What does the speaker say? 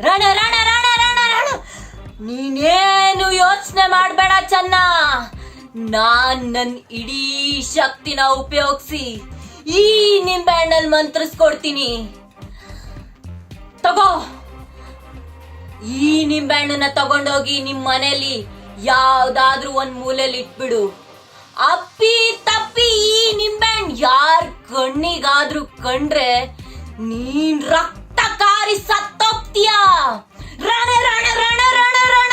ರಣ ರಣ ರಣ ರಣ ರಣ. ನೀನೇನು ಯೋಚನೆ ಮಾಡಬೇಡ ಚೆನ್ನ. ನಾನ್ ನನ್ ಇಡೀ ಶಕ್ತಿನ ಉಪಯೋಗಿಸಿ ಈ ನಿಂಬೆಹಣ್ಣಲ್ಲಿ ಮಂತ್ರಿಸ್ಕೊಡ್ತೀನಿ. ತಗೋ, ಈ ನಿಂಬೆಹಣ್ಣನ್ನ ತಗೊಂಡೋಗಿ ನಿಮ್ ಮನೇಲಿ ಯಾವ್ದಾದ್ರೂ ಒಂದ್ ಮೂಲೆಯಲ್ಲಿ ಇಟ್ಬಿಡು. ಅಪ್ಪಿ ತಪ್ಪಿ ಈ ನಿಂಬೆಹಣ್ಣು ಯಾರ್ ಕಣ್ಣಿಗಾದ್ರೂ ಕಂಡ್ರೆ ನೀನ್ ರಕ್ತ ಕಾರಿ ಸತ್ತೋಗ್ತೀಯ. ರಣ ರಣ ರಣ ರಣ ರಣ.